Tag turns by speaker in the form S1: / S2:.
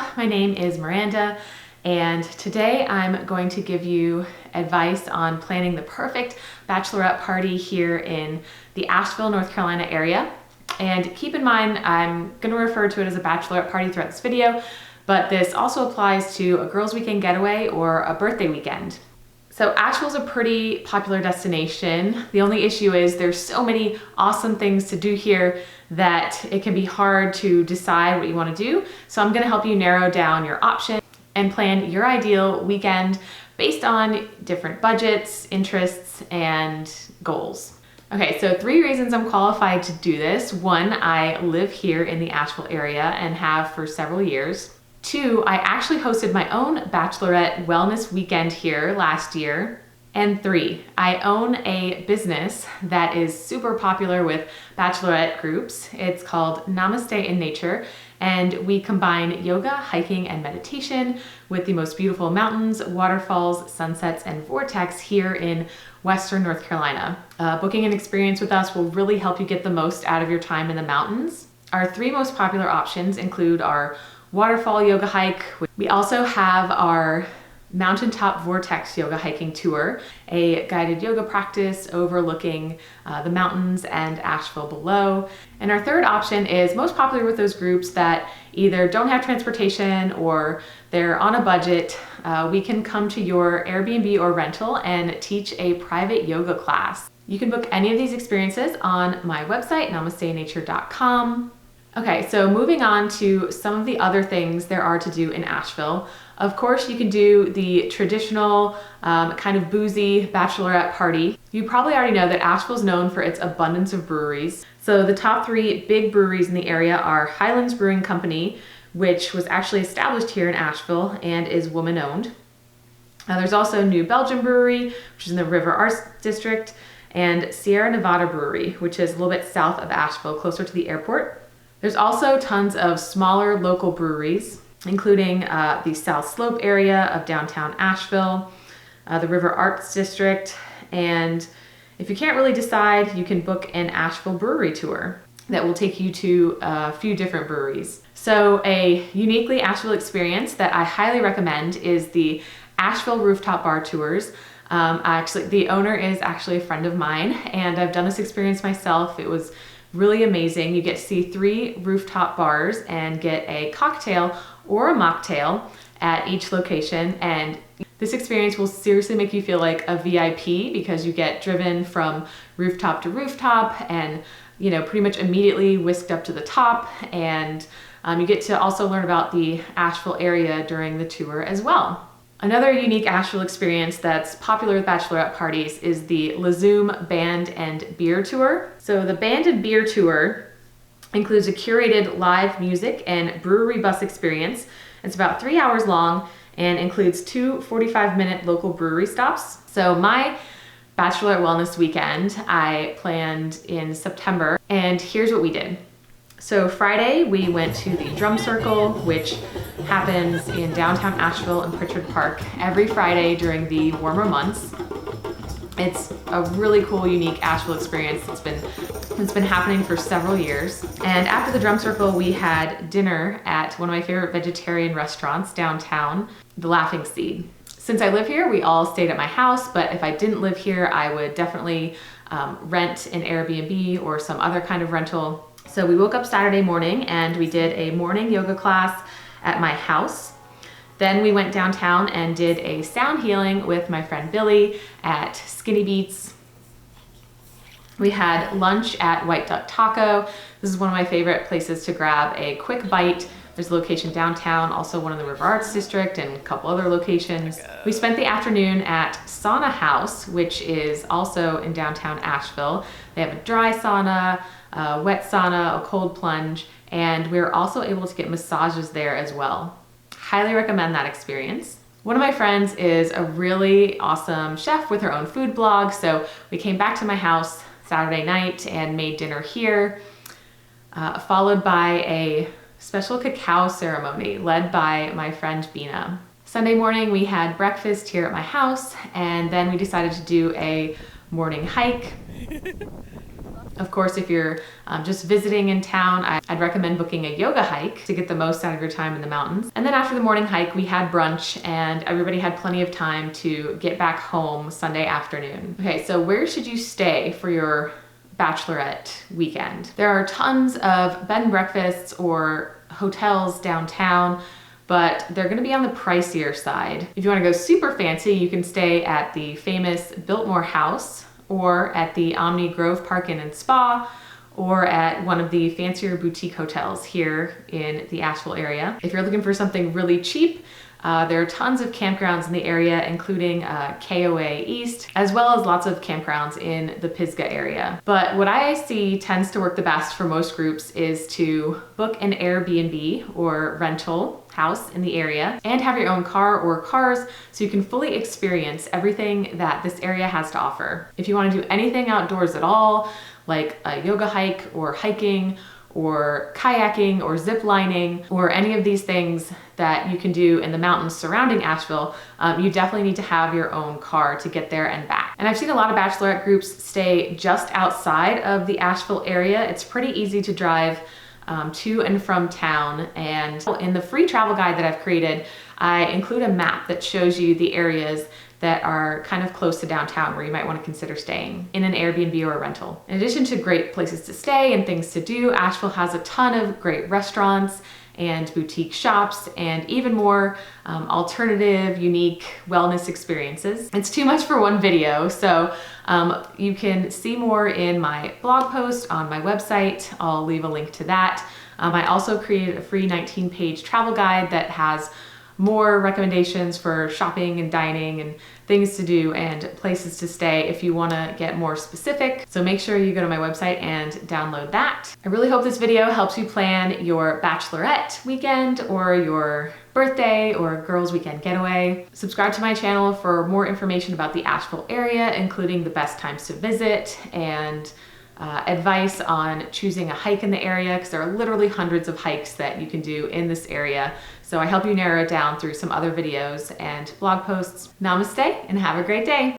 S1: Hello, my name is Miranda, and today I'm going to give you advice on planning the perfect bachelorette party here in the Asheville, North Carolina area. And keep in mind, I'm going to refer to it as a bachelorette party throughout this video, but this also applies to a girls' weekend getaway or a birthday weekend. So Asheville's a pretty popular destination. The only issue is there's so many awesome things to do here that it can be hard to decide what you want to do. So I'm going to help you narrow down your options and plan your ideal weekend based on different budgets, interests, and goals. Okay, so 3 reasons I'm qualified to do this. 1, I live here in the Asheville area and have for several years. 2, I actually hosted my own bachelorette wellness weekend here last year. And 3, I own a business that is super popular with bachelorette groups. It's called Namaste in Nature, and we combine yoga, hiking, and meditation with the most beautiful mountains, waterfalls, sunsets, and vortex here in Western North Carolina. Booking an experience with us will really help you get the most out of your time in the mountains. Our 3 most popular options include our waterfall yoga hike. We also have our mountaintop vortex yoga hiking tour, a guided yoga practice overlooking the mountains and Asheville below. And our 3rd option is most popular with those groups that either don't have transportation or they're on a budget. We can come to your AirBNB or rental and teach a private yoga class. You can book any of these experiences on my website, namasteynature.com. Okay, so moving on to some of the other things there are to do in Asheville. Of course, you can do the traditional kind of boozy bachelorette party. You probably already know that Asheville is known for its abundance of breweries. So the top 3 big breweries in the area are Highlands Brewing Company, which was actually established here in Asheville and is woman-owned. There's also New Belgium Brewery, which is in the River Arts District, and Sierra Nevada Brewery, which is a little bit south of Asheville, closer to the airport. There's also tons of smaller local breweries, including the South Slope area of downtown Asheville, the River Arts District, and if you can't really decide, you can book an Asheville brewery tour that will take you to a few different breweries. So a uniquely Asheville experience that I highly recommend is the Asheville Rooftop Bar Tours. Actually, the owner is actually a friend of mine, and I've done this experience myself. It was really amazing. You get to see 3 rooftop bars and get a cocktail or a mocktail at each location. And this experience will seriously make you feel like a VIP because you get driven from rooftop to rooftop and, you know, pretty much immediately whisked up to the top. And you get to also learn about the Asheville area during the tour as well. Another unique Asheville experience that's popular with bachelorette parties is the LaZoom Band and Beer Tour. So the Band and Beer Tour includes a curated live music and brewery bus experience. It's about 3 hours long and includes 2 45-minute local brewery stops. So my bachelorette wellness weekend I planned in September, and here's what we did. So Friday, we went to the Drum Circle, which happens in downtown Asheville and Pritchard Park every Friday during the warmer months. It's a really cool, unique Asheville experience. It's been happening for several years. And after the Drum Circle, we had dinner at one of my favorite vegetarian restaurants downtown, the Laughing Seed. Since I live here, we all stayed at my house, but if I didn't live here, I would definitely rent an Airbnb or some other kind of rental. So we woke up Saturday morning and we did a morning yoga class at my house. Then we went downtown and did a sound healing with my friend Billy at Skinny Beats. We had lunch at White Duck Taco. This is one of my favorite places to grab a quick bite. There's a location downtown, also one in the River Arts District, and a couple other locations. We spent the afternoon at Sauna House, which is also in downtown Asheville. They have a dry sauna, a wet sauna, a cold plunge, and we were also able to get massages there as well. Highly recommend that experience. One of my friends is a really awesome chef with her own food blog, so we came back to my house Saturday night and made dinner here, followed by a special cacao ceremony led by my friend Bina. Sunday morning we had breakfast here at my house, and then we decided to do a morning hike. Of course, if you're just visiting in town, I'd recommend booking a yoga hike to get the most out of your time in the mountains. And then after the morning hike, we had brunch and everybody had plenty of time to get back home Sunday afternoon. Okay, so where should you stay for your Bachelorette weekend? There are tons of bed and breakfasts or hotels downtown, but they're gonna be on the pricier side. If you wanna go super fancy, you can stay at the famous Biltmore House or at the Omni Grove Park Inn and Spa, or at one of the fancier boutique hotels here in the Asheville area. If you're looking for something really cheap, there are tons of campgrounds in the area, including KOA East, as well as lots of campgrounds in the Pisgah area. But what I see tends to work the best for most groups is to book an Airbnb or rental house in the area and have your own car or cars so you can fully experience everything that this area has to offer. If you want to do anything outdoors at all, like a yoga hike or hiking or kayaking or zip lining or any of these things that you can do in the mountains surrounding Asheville, you definitely need to have your own car to get there and back. And I've seen a lot of bachelorette groups stay just outside of the Asheville area. It's pretty easy to drive to and from town. And in the free travel guide that I've created, I include a map that shows you the areas that are kind of close to downtown where you might want to consider staying in an Airbnb or a rental. In addition to great places to stay and things to do, Asheville has a ton of great restaurants and boutique shops and even more alternative, unique wellness experiences. It's too much for one video, so you can see more in my blog post on my website. I'll leave a link to that. I also created a free 19-page travel guide that has more recommendations for shopping and dining and things to do and places to stay if you want to get more specific. So make sure you go to my website and download that. I really hope this video helps you plan your bachelorette weekend or your birthday or girls' weekend getaway. Subscribe to my channel for more information about the Asheville area, including the best times to visit and advice on choosing a hike in the area, because there are literally hundreds of hikes that you can do in this area. So I help you narrow it down through some other videos and blog posts. Namaste and have a great day.